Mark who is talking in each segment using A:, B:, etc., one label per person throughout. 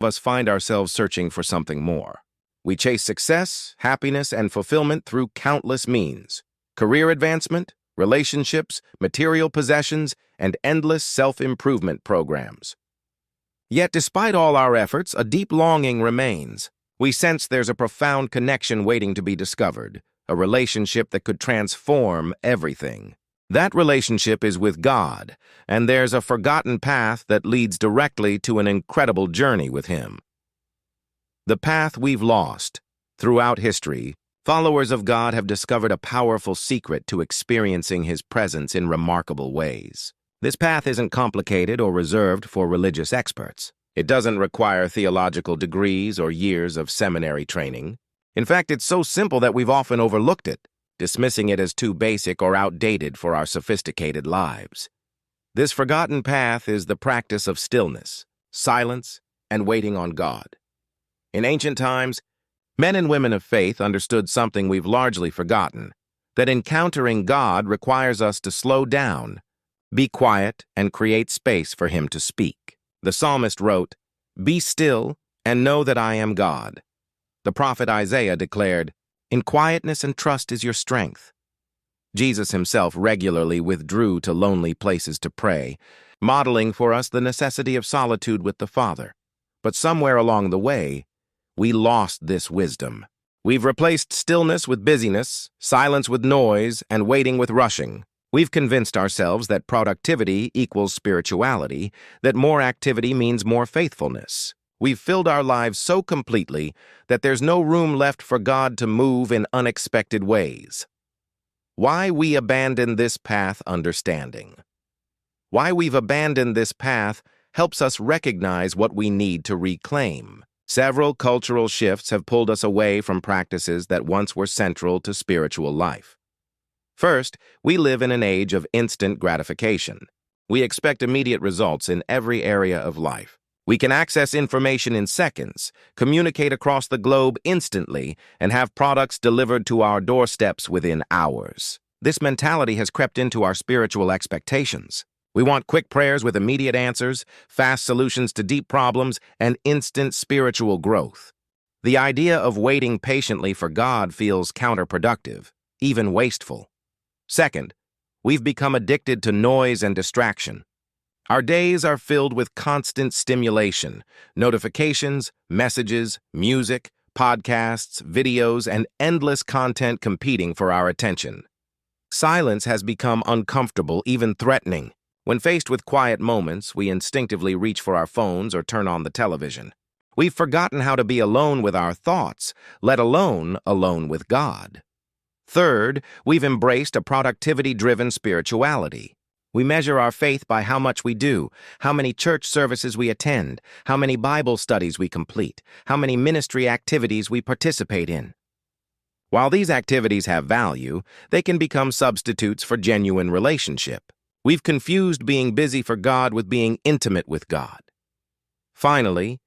A: of us find ourselves searching for something more. We chase success, happiness, and fulfillment through countless means: career advancement, relationships, material possessions, and endless self-improvement programs. Yet, despite all our efforts, a deep longing remains. We sense there's a profound connection waiting to be discovered, a relationship that could transform everything. That relationship is with God, and there's a forgotten path that leads directly to an incredible journey with Him. The path we've lost. Throughout history, followers of God have discovered a powerful secret to experiencing His presence in remarkable ways. This path isn't complicated or reserved for religious experts. It doesn't require theological degrees or years of seminary training. In fact, it's so simple that we've often overlooked it, dismissing it as too basic or outdated for our sophisticated lives. This forgotten path is the practice of stillness, silence, and waiting on God. In ancient times, men and women of faith understood something we've largely forgotten, that encountering God requires us to slow down, be quiet, and create space for Him to speak. The psalmist wrote, "Be still and know that I am God." The prophet Isaiah declared, "In quietness and trust is your strength." Jesus Himself regularly withdrew to lonely places to pray, modeling for us the necessity of solitude with the Father. But somewhere along the way, we lost this wisdom. We've replaced stillness with busyness, silence with noise, and waiting with rushing. We've convinced ourselves that productivity equals spirituality, that more activity means more faithfulness. We've filled our lives so completely that there's no room left for God to move in unexpected ways. Why we abandon this path understanding. Why we've abandoned this path helps us recognize what we need to reclaim. Several cultural shifts have pulled us away from practices that once were central to spiritual life. First, we live in an age of instant gratification. We expect immediate results in every area of life. We can access information in seconds, communicate across the globe instantly, and have products delivered to our doorsteps within hours. This mentality has crept into our spiritual expectations. We want quick prayers with immediate answers, fast solutions to deep problems, and instant spiritual growth. The idea of waiting patiently for God feels counterproductive, even wasteful. Second, we've become addicted to noise and distraction. Our days are filled with constant stimulation, notifications, messages, music, podcasts, videos, and endless content competing for our attention. Silence has become uncomfortable, even threatening. When faced with quiet moments, we instinctively reach for our phones or turn on the television. We've forgotten how to be alone with our thoughts, let alone alone with God. Third, we've embraced a productivity-driven spirituality. We measure our faith by how much we do, how many church services we attend, how many Bible studies we complete, how many ministry activities we participate in. While these activities have value, they can become substitutes for genuine relationship. We've confused being busy for God with being intimate with God. Finally,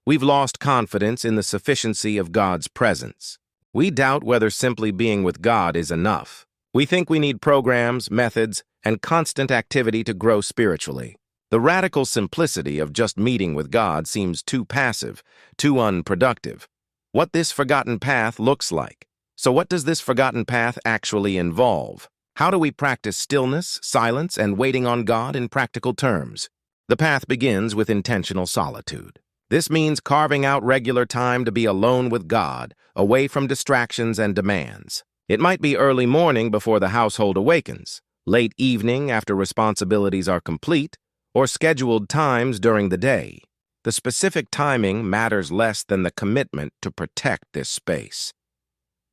A: we've lost confidence in the sufficiency of God's presence. We doubt whether simply being with God is enough. We think we need programs, methods, and constant activity to grow spiritually. The radical simplicity of just meeting with God seems too passive, too unproductive. What this forgotten path looks like. So what does this forgotten path actually involve? How do we practice stillness, silence, and waiting on God in practical terms? The path begins with intentional solitude. This means carving out regular time to be alone with God, away from distractions and demands. It might be early morning before the household awakens, late evening after responsibilities are complete, or scheduled times during the day. The specific timing matters less than the commitment to protect this space.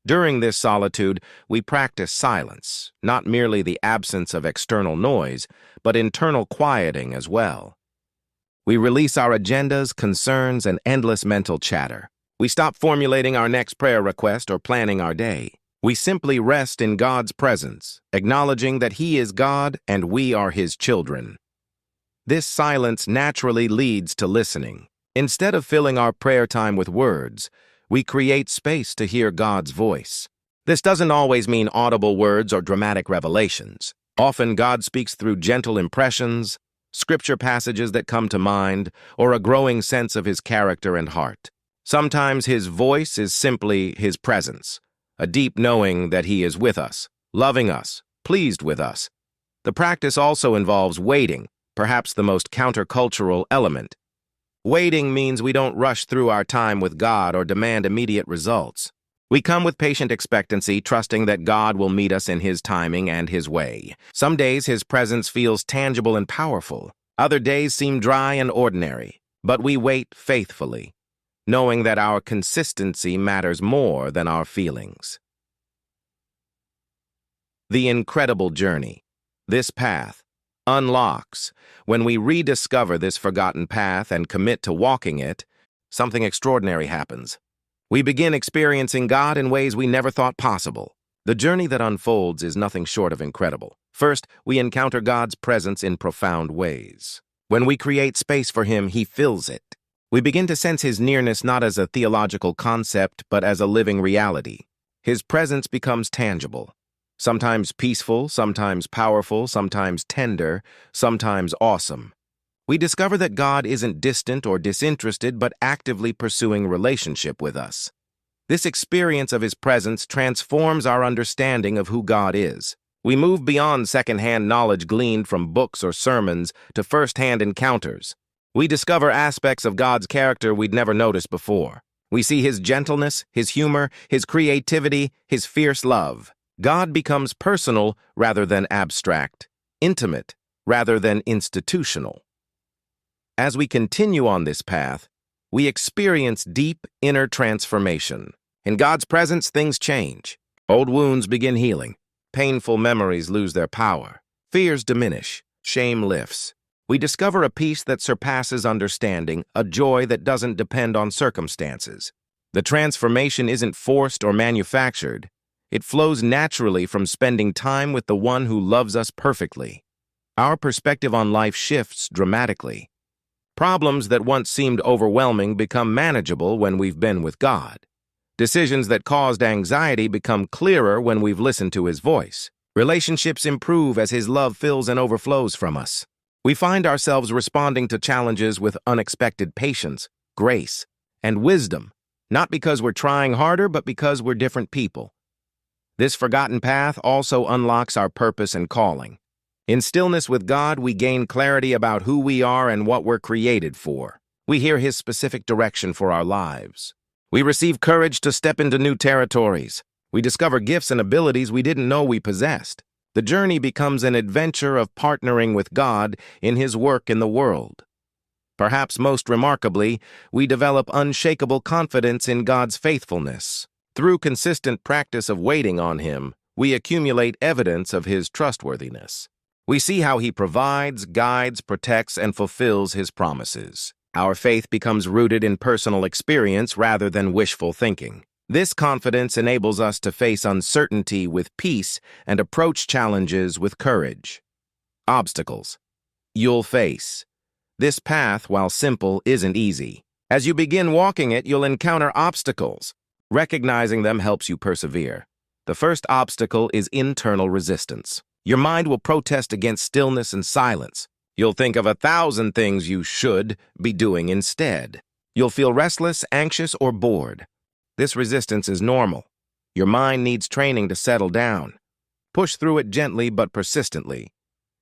A: During this solitude, we practice silence, not merely the absence of external noise, but internal quieting as well. We release our agendas, concerns, and endless mental chatter. We stop formulating our next prayer request or planning our day. We simply rest in God's presence, acknowledging that He is God and we are His children. This silence naturally leads to listening. Instead of filling our prayer time with words, we create space to hear God's voice. This doesn't always mean audible words or dramatic revelations. Often God speaks through gentle impressions, scripture passages that come to mind, or a growing sense of his character and heart. Sometimes his voice is simply his presence, a deep knowing that he is with us, loving us, pleased with us. The practice also involves waiting, perhaps the most countercultural element. Waiting means we don't rush through our time with God or demand immediate results. We come with patient expectancy, trusting that God will meet us in His timing and His way. Some days His presence feels tangible and powerful. Other days seem dry and ordinary. But we wait faithfully, knowing that our consistency matters more than our feelings. The incredible journey. This path unlocks. When we rediscover this forgotten path and commit to walking it, something extraordinary happens. We begin experiencing God in ways we never thought possible. The journey that unfolds is nothing short of incredible. First, we encounter God's presence in profound ways. When we create space for Him, He fills it. We begin to sense His nearness not as a theological concept, but as a living reality. His presence becomes tangible. Sometimes peaceful, sometimes powerful, sometimes tender, sometimes awesome. We discover that God isn't distant or disinterested, but actively pursuing relationship with us. This experience of His presence transforms our understanding of who God is. We move beyond second-hand knowledge gleaned from books or sermons to first-hand encounters. We discover aspects of God's character we'd never noticed before. We see His gentleness, His humor, His creativity, His fierce love. God becomes personal rather than abstract, intimate rather than institutional. As we continue on this path, we experience deep inner transformation. In God's presence, things change. Old wounds begin healing. Painful memories lose their power. Fears diminish. Shame lifts. We discover a peace that surpasses understanding, a joy that doesn't depend on circumstances. The transformation isn't forced or manufactured. It flows naturally from spending time with the one who loves us perfectly. Our perspective on life shifts dramatically. Problems that once seemed overwhelming become manageable when we've been with God. Decisions that caused anxiety become clearer when we've listened to His voice. Relationships improve as His love fills and overflows from us. We find ourselves responding to challenges with unexpected patience, grace, and wisdom, not because we're trying harder, but because we're different people. This forgotten path also unlocks our purpose and calling. In stillness with God, we gain clarity about who we are and what we're created for. We hear His specific direction for our lives. We receive courage to step into new territories. We discover gifts and abilities we didn't know we possessed. The journey becomes an adventure of partnering with God in His work in the world. Perhaps most remarkably, we develop unshakable confidence in God's faithfulness. Through consistent practice of waiting on Him, we accumulate evidence of His trustworthiness. We see how He provides, guides, protects, and fulfills His promises. Our faith becomes rooted in personal experience rather than wishful thinking. This confidence enables us to face uncertainty with peace and approach challenges with courage. Obstacles. You'll face. This path, while simple, isn't easy. As you begin walking it, you'll encounter obstacles. Recognizing them helps you persevere. The first obstacle is internal resistance. Your mind will protest against stillness and silence. You'll think of 1,000 things you should be doing instead. You'll feel restless, anxious, or bored. This resistance is normal. Your mind needs training to settle down. Push through it gently but persistently.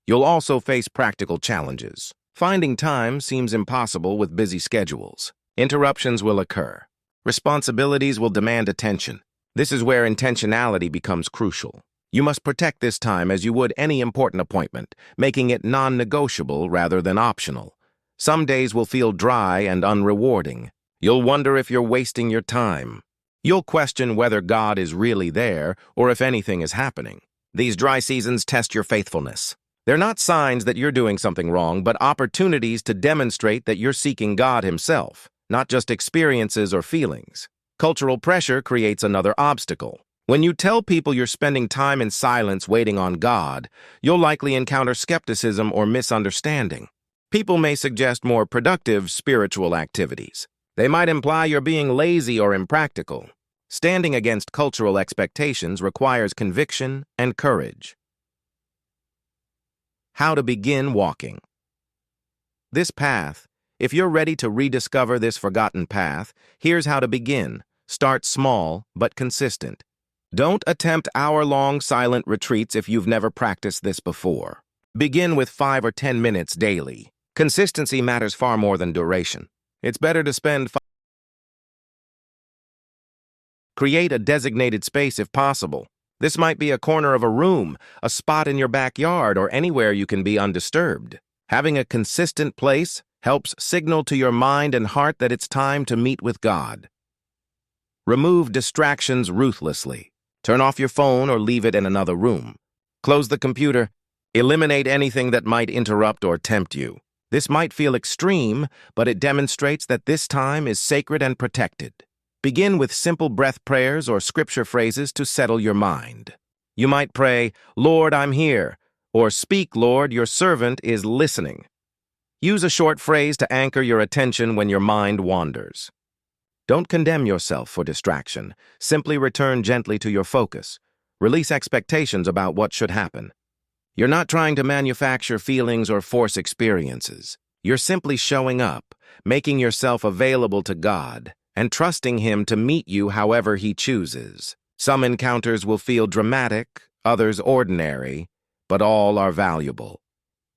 A: You'll also face practical challenges. Finding time seems impossible with busy schedules. Interruptions will occur. Responsibilities will demand attention. This is where intentionality becomes crucial. You must protect this time as you would any important appointment, making it non-negotiable rather than optional. Some days will feel dry and unrewarding. You'll wonder if you're wasting your time. You'll question whether God is really there or if anything is happening. These dry seasons test your faithfulness. They're not signs that you're doing something wrong, but opportunities to demonstrate that you're seeking God Himself, not just experiences or feelings. Cultural pressure creates another obstacle. When you tell people you're spending time in silence waiting on God, you'll likely encounter skepticism or misunderstanding. People may suggest more productive spiritual activities. They might imply you're being lazy or impractical. Standing against cultural expectations requires conviction and courage. How to begin walking. This path, if you're ready to rediscover this forgotten path, here's how to begin. Start small, but consistent. Don't attempt hour-long silent retreats if you've never practiced this before. Begin with 5 or 10 minutes daily. Consistency matters far more than duration. It's better to spend Create a designated space if possible. This might be a corner of a room, a spot in your backyard, or anywhere you can be undisturbed. Having a consistent place helps signal to your mind and heart that it's time to meet with God. Remove distractions ruthlessly. Turn off your phone or leave it in another room. Close the computer. Eliminate anything that might interrupt or tempt you. This might feel extreme, but it demonstrates that this time is sacred and protected. Begin with simple breath prayers or scripture phrases to settle your mind. You might pray, "Lord, I'm here," or "Speak, Lord, your servant is listening." Use a short phrase to anchor your attention when your mind wanders. Don't condemn yourself for distraction. Simply return gently to your focus. Release expectations about what should happen. You're not trying to manufacture feelings or force experiences. You're simply showing up, making yourself available to God, and trusting Him to meet you however He chooses. Some encounters will feel dramatic, others ordinary, but all are valuable.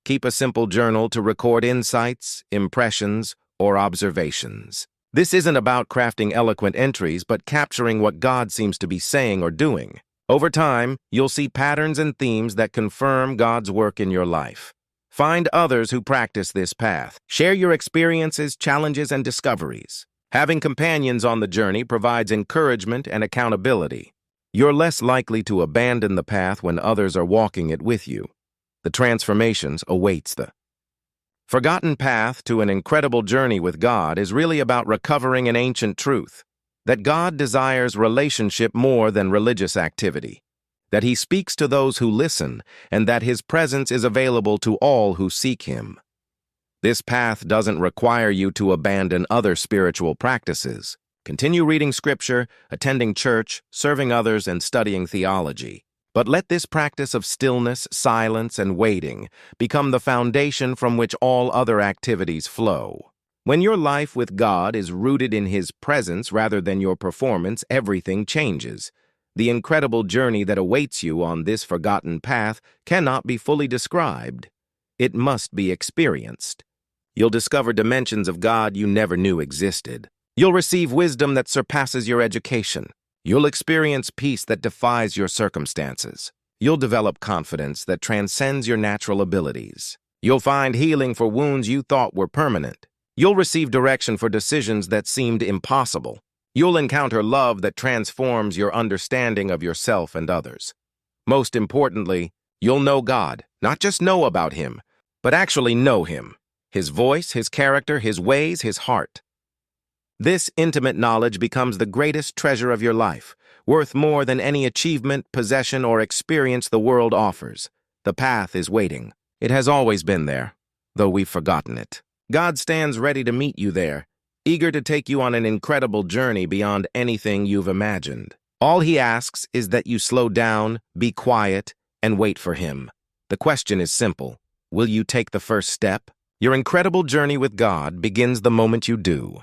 A: Keep a simple journal to record insights, impressions, or observations. This isn't about crafting eloquent entries, but capturing what God seems to be saying or doing. Over time, you'll see patterns and themes that confirm God's work in your life. Find others who practice this path. Share your experiences, challenges, and discoveries. Having companions on the journey provides encouragement and accountability. You're less likely to abandon the path when others are walking it with you. The transformations awaits the forgotten path to an incredible journey with God is really about recovering an ancient truth, that God desires relationship more than religious activity, that He speaks to those who listen, and that His presence is available to all who seek Him. This path doesn't require you to abandon other spiritual practices. Continue reading Scripture, attending church, serving others, and studying theology. But let this practice of stillness, silence, and waiting become the foundation from which all other activities flow. When your life with God is rooted in His presence rather than your performance, everything changes. The incredible journey that awaits you on this forgotten path cannot be fully described. It must be experienced. You'll discover dimensions of God you never knew existed. You'll receive wisdom that surpasses your education. You'll experience peace that defies your circumstances. You'll develop confidence that transcends your natural abilities. You'll find healing for wounds you thought were permanent. You'll receive direction for decisions that seemed impossible. You'll encounter love that transforms your understanding of yourself and others. Most importantly, you'll know God, not just know about Him, but actually know Him. His voice, His character, His ways, His heart. This intimate knowledge becomes the greatest treasure of your life, worth more than any achievement, possession, or experience the world offers. The path is waiting. It has always been there, though we've forgotten it. God stands ready to meet you there, eager to take you on an incredible journey beyond anything you've imagined. All He asks is that you slow down, be quiet, and wait for Him. The question is simple. Will you take the first step? Your incredible journey with God begins the moment you do.